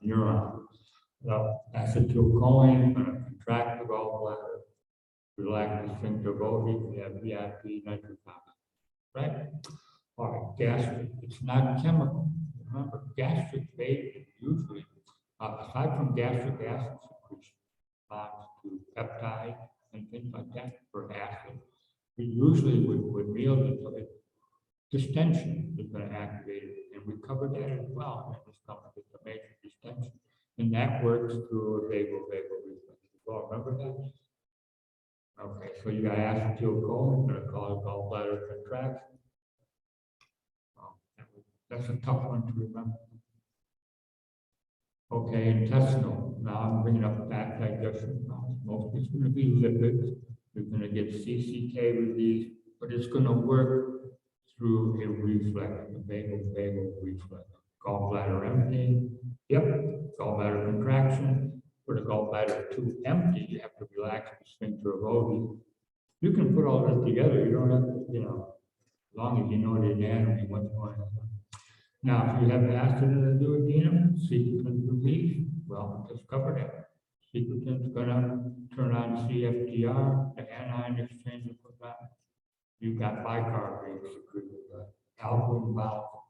neuron. So acetylcholine is going to contract the gallbladder, relax the sphincter of Oddi, you have VIP, nitric oxide, right? All right, gastric, it's not chemical. Remember, gastric bait usually, aside from gastric acid secretion, to peptide and things like that for acid, we usually with meals, distension is going to activate it, and we covered that as well in the stomach. It's a major distension, and that works through a vagal reflex as well. Remember that? Okay, so you got acetylcholine, going to cause gallbladder contraction. That's a tough one to remember. Okay, intestinal. Now I'm bringing up fat digestion. Mostly it's going to be lipids. You're going to get CCK release, but it's going to work through a reflex, a vagal reflex. Gallbladder empty. Yep, gallbladder contraction. For the gallbladder too empty, you have to relax the sphincter of Oddi. You can put all this together. You don't have to, as long as you know the anatomy, what's going on. Now, if you have acid in the duodenum, secretion release, well, just cover that. Secretion's gonna turn on CFTR, the anion exchange goes on. You've got bicarb being secreted, alkaline bile.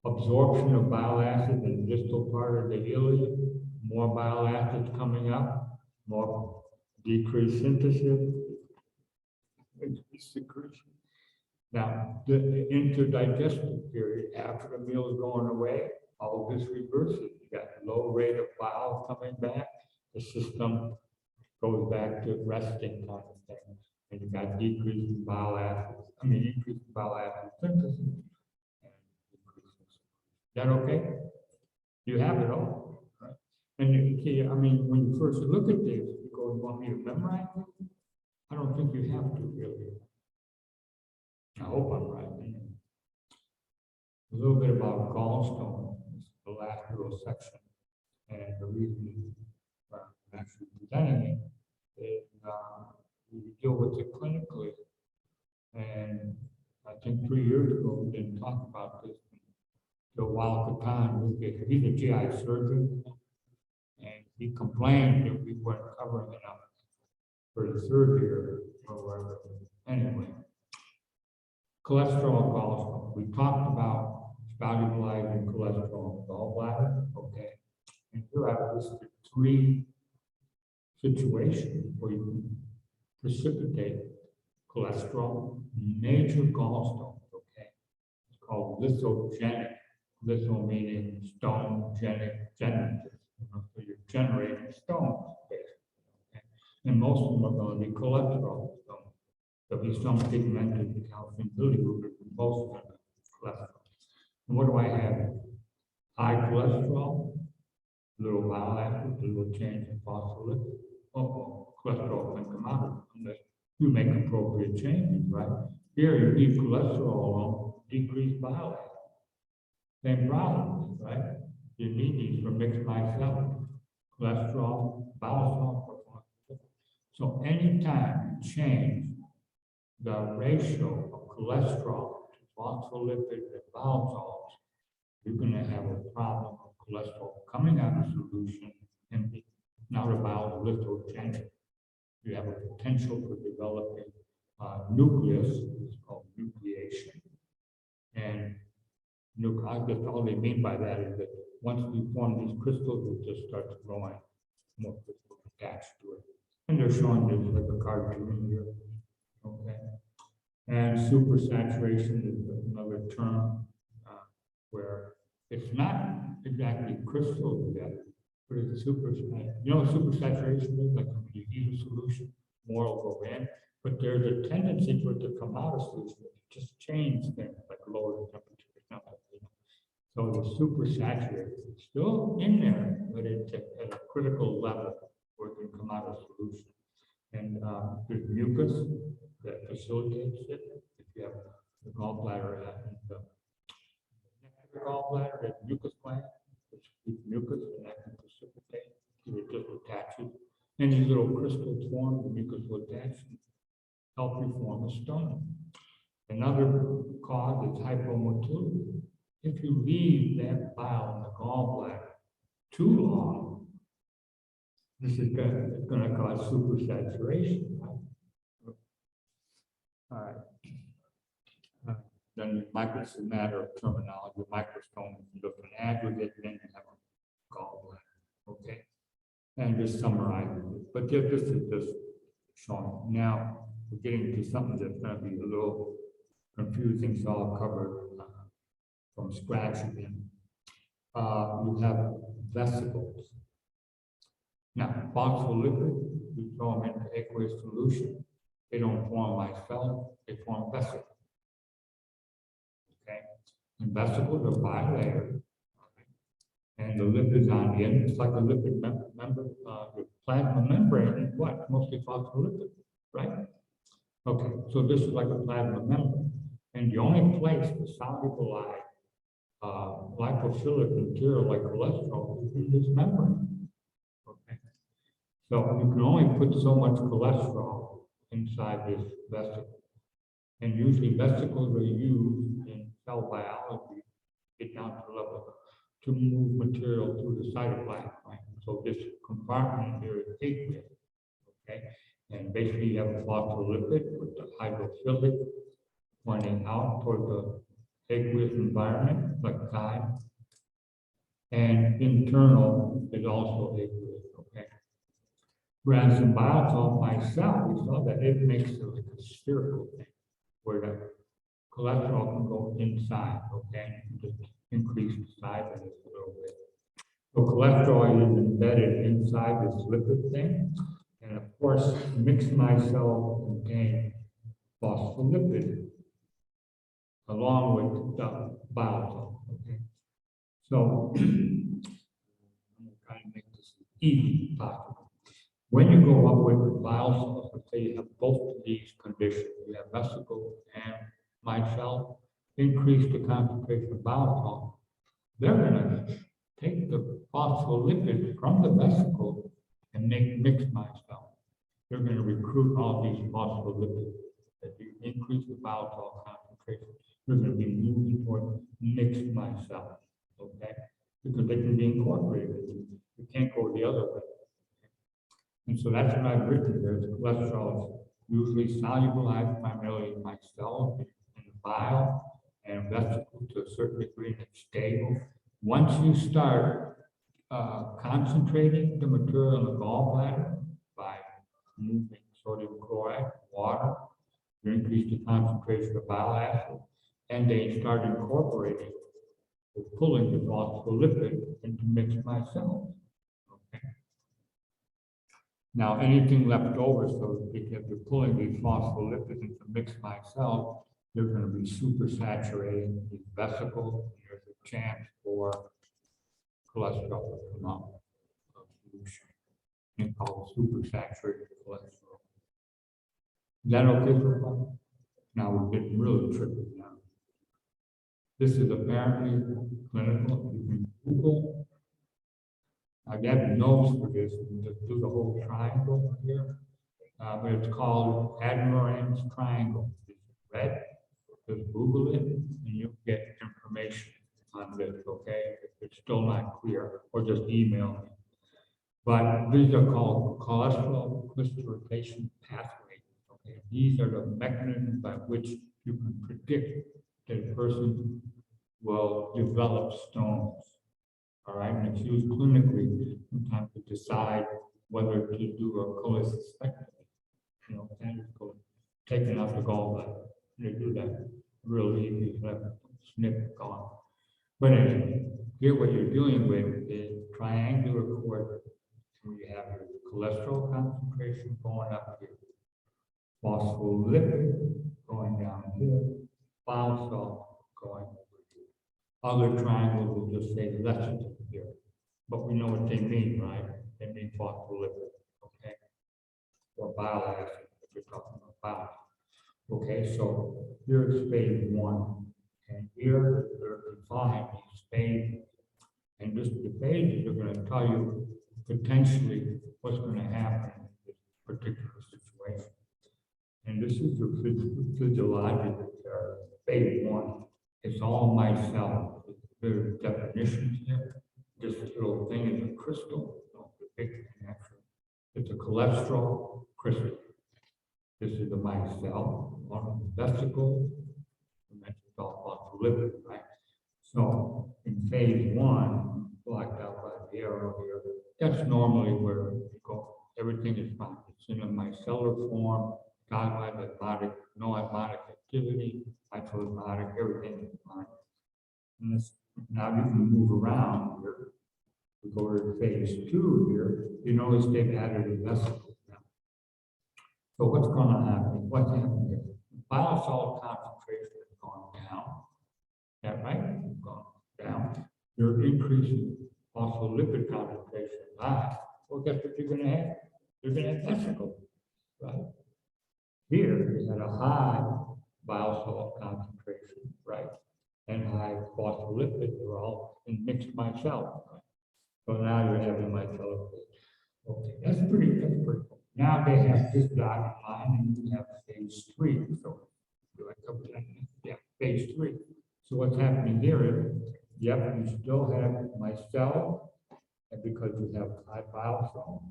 Absorption of bile acid in the distal part of the ileum, more bile acids coming up, more decreased synthesis, increased secretion. Now, the interdigestive period after the meal is going away, all of this reverses. You got low rate of bile coming back, the system goes back to resting kind of thing. And you got increased bile acid synthesis. Is that okay? You have it all, right? And you see, when you first look at this, you go, you want me to memorize it? I don't think you have to really. I hope I'm right. A little bit about gallstones, the last little section, and the reason I'm actually presenting it is we deal with it clinically. And I think 3 years ago we didn't talk about this. Joe Walcatan, he's a GI surgeon, and he complained that we weren't covering enough for the third year or whatever. Anyway. Cholesterol gallstone. We talked about solubilizing cholesterol in the gallbladder, okay? And here I've listed 3 situations where you can precipitate cholesterol, major gallstones, okay? It's called lithogenic. Litho meaning stone, generative. So you're generating stones, basically, okay? And most of them are going to be cholesterol stones. There'll be some pigmented calcium bilirubin, most of them cholesterol. And what do I have? High cholesterol, little bile acid, little change in phospholipids. Cholesterol can come out of it unless you make appropriate changes, right? Here you leave cholesterol alone, decrease bile acid. Same problem, right? You need these for mixed micelles, cholesterol, bile salt. So anytime you change the ratio of cholesterol to phospholipids and bile salts, you're going to have a problem of cholesterol coming out of solution and now the bile is lithogenic. You have a potential for developing nucleus, it's called nucleation. And all they mean by that is that once we form these crystals, we'll just start growing more crystals attached to it. And they're showing this like a cartoon here. Okay. And supersaturation is another term where it's not exactly crystals yet, but it's supersaturation. You know what supersaturation is? Like when you heat a solution, more will go in, but there's a tendency for it to come out of solution, just change things like lower the temperature. So the supersaturated is still in there, but it's at a critical level where it can come out of solution. And there's mucus that facilitates it. If you have the gallbladder and the gallbladder has mucus gland, which keeps mucus and that can precipitate. It just attaches. And these little crystals form, the mucus will attach and help you form a stone. Another cause is hypomotility. If you leave that bile in the gallbladder too long, This is gonna cause supersaturation, right? All right. Then it's a matter of terminology. Microstone, you look at aggregate, then you have a gallbladder, okay? And just summarizing it, but this is just showing. Now, we're getting to something that's gonna be a little confusing, so I'll cover from scratch again. You have vesicles. Now, phospholipid, you throw them into aqueous solution, they don't form micelles, they form vesicles. Okay, and vesicles are bilayered, and the lipids on the end, it's like a lipid member, the plasma membrane is what? Mostly phospholipid, right? Okay, so this is like a plasma membrane, and the only place to solubilize lipophilic material like cholesterol is in this membrane. Okay, so you can only put so much cholesterol inside this vesicle, and usually vesicles are used in cell biology, get down to the level to move material through the cytoplasm. Right? So this compartment here is aqueous, okay? And basically you have a phospholipid with the hydrophilic pointing out toward the aqueous environment, like chyme. And internal is also aqueous, okay? Whereas in biotol myself, we saw that it makes it like a spherical thing, where the cholesterol can go inside, okay? Just increase the size of this a little bit. So cholesterol is embedded inside this lipid thing. And of course, mixed micelles contain phospholipid along with the biotol, okay? So, I'm trying to make this easy possible. When you go up with the bile salts, let's say you have both of these conditions, you have vesicle and micelle, increase the concentration of bile salt, they're gonna take the phospholipid from the vesicle and make mixed micelle. They're gonna recruit all these phospholipids. As you increase the bile salt concentration, they're gonna be moving toward mixed micelle, okay? Because they can be incorporated. You can't go the other way. And so that's what I've written here. The cholesterol is usually solubilized primarily in micelles, in the bile, and vesicle to a certain degree, and it's stable. Once you start concentrating the material in the gallbladder by moving sodium chloride, water, you increase the concentration of bile acid, and they start incorporating, pulling the phospholipid into mixed micelles. Now, anything left over, so if you're pulling these phospholipids into mixed micelles, they're going to be supersaturating these vesicles, and there's a chance for cholesterol to come out of solution. It's called supersaturated cholesterol. Is that okay for everybody? Now we're getting really tricky now. This is apparently clinical. You can Google. I have notes for this, and just do the whole triangle here. But it's called Admirand's triangle. It's red. Just Google it, and you'll get information on this, okay? If it's still not clear, or just email me. But these are called cholesterol crystallization pathways, okay? These are the mechanisms by which you can predict that a person will develop stones. All right, and it's used clinically sometimes to decide whether to do a cholecystectomy, and taking out the gallbladder. You do that real easy, let it snip gone. But anyway, here what you're dealing with is triangular coordinates. Where you have your cholesterol concentration going up here, phospholipid going down here, bile salt going over here. Other triangles will just say lecithin here, but we know what they mean, right? They mean phospholipid, okay? Or bile acid, if you're talking about bile. Okay, so here is phase 1, and here they're defined as phase. And just the phases are going to tell you potentially what's going to happen in this particular situation. And this is the physiologic phase 1. It's all micelles. There's definitions here. This little thing is a crystal, the big connection. cholesterol crystal. This is the micelle, one of the vesicles, and that's all phospholipid, right? So in phase one, blacked out by the arrow here, that's normally where you go. Everything is fine. It's in a micellar form, osmotic, no osmotic activity, isotonic, everything is fine. And this, now you can move around here. We go to phase two here. You notice they've added a vesicle now. So what's going to happen? What's happening here? Bile salt concentration has gone down. Is that right? It's gone down. You're increasing phospholipid concentration high. Well, guess what you're going to have? You're going to have vesicle, right? Here, you had a high bile salt concentration, right? And high phospholipids are all in mixed micelles. Right? So now you're having micellar. Okay, that's pretty cool. Now they have this dotted line and you have phase three. So do I cover that? Yeah, phase three. So what's happening here is, yep, you still have micelle, and because you have high bile salt,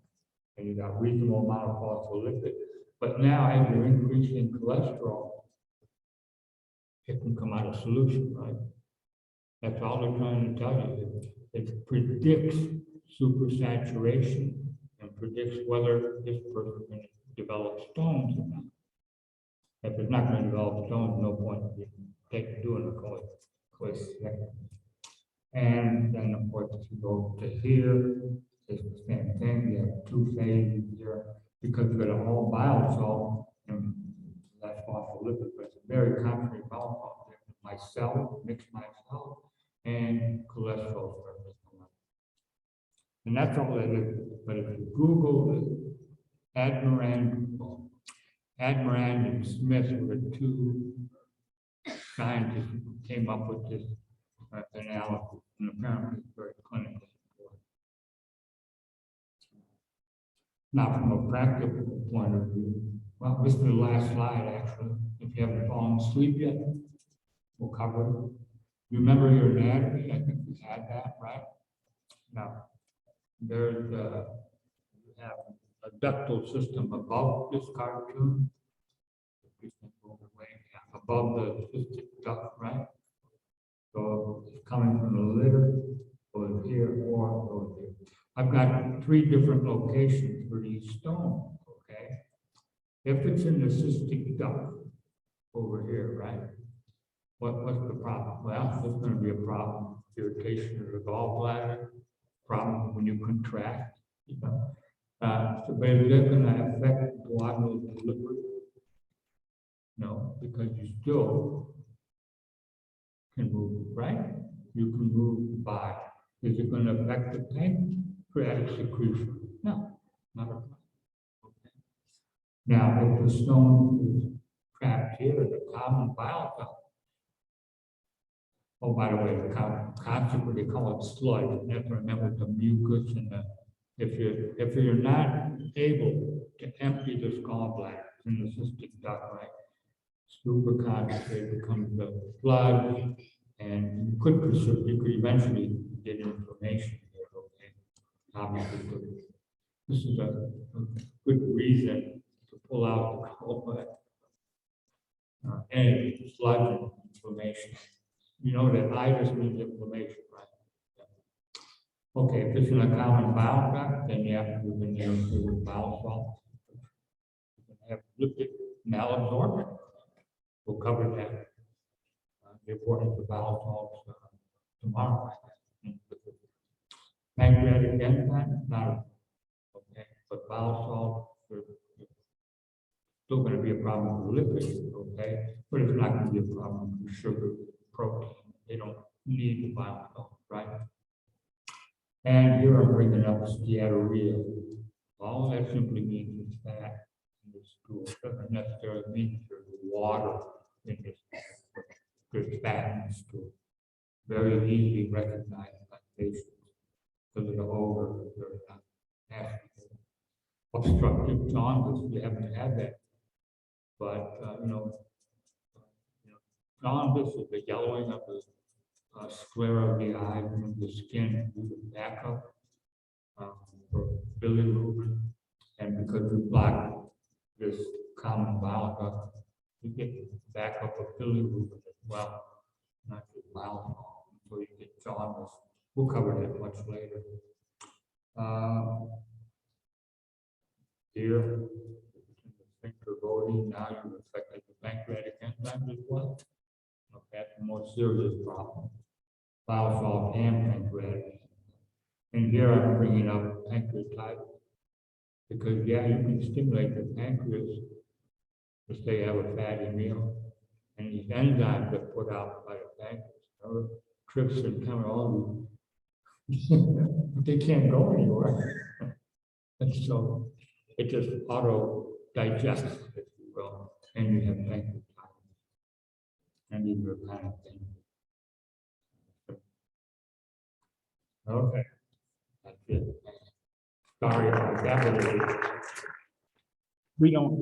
and you got reasonable amount of phospholipids, but now as you're increasing cholesterol, it can come out of solution, right? That's all they're trying to tell you. It predicts supersaturation and predicts whether this person is going to develop stones or not. If it's not going to develop stones, no point in doing a cholecystectomy. And then, of course, if you go to here, it's the same thing. You have two phases here because you've got a whole bile salt and less phospholipid, but it's a very concentrated bile salt. Micelle, mixed micelle, and cholesterol. And that's all that is. But if you Google Admirand and Smith were the two scientists who came up with this analysis, and apparently it's very clinical. Now, from a practical point of view, well, this is the last slide, actually. If you haven't fallen asleep yet, we'll cover it. You remember your anatomy? I think we had that, right? Now, there's you have a ductal system above this cartoon. Above the cystic duct, right? So it's coming from the liver, goes here, or goes here. I've got three different locations for these stones, okay? If it's in the cystic duct over here, right? What's the problem? Well, there's going to be a problem. Irritation of the gallbladder, problem when you contract, you know. But is that going to affect duodenal delivery? No, because you still can move, right? You can move by. Is it going to affect the pancreatic secretion? No, not a problem. Okay. Now, if the stone is trapped here, the common bile duct. Oh, by the way, consequently, they call it sludge. You have to remember the mucus and the. If you're not able to empty this gallbladder in the cystic duct, right? Super concentrated becomes the sludge, and you could eventually get inflammation here. Okay, obviously, this is a good reason to pull out the gallbladder. And sludge and inflammation. You know that itis means inflammation, right? Yeah. Okay, if it's in a common bile duct, then you have to move in there with bile salt. You can have lipid malabsorption. We'll cover that. The importance of bile salts tomorrow. Pancreatic enzyme, not okay, but bile salts still going to be a problem with lipids, okay, but it's not going to be a problem with sugar, protein. They don't need the bile salts, right? And here I'm bringing up steatorrhea. All that simply means is fat in the stool. It doesn't necessarily mean there's water in this. There's fat in the stool. Very easily recognized by patients because of the odor. They're not nasty. Obstructive jaundice, you haven't had that. But, jaundice is the yellowing of the sclera of the eye, from the skin to the back up for biliary. And because you block this common bile duct, you get backup of bilirubin as well, not just bile, so you get jaundice. We'll cover that much later. Here, in the sphincter of Oddi, now you've affected the pancreatic enzymes as well. Okay, that's a more serious problem. Bile salt and pancreatic. And here I'm bringing up pancreatitis because, yeah, you can stimulate the pancreas to say have a fatty meal. And these enzymes are put out by the pancreas, trypsin, all these, they can't go anywhere. And so it just auto digests, if you will, and you have pancreatitis. And these are kind of things. Okay, that's it. Sorry about that. We don't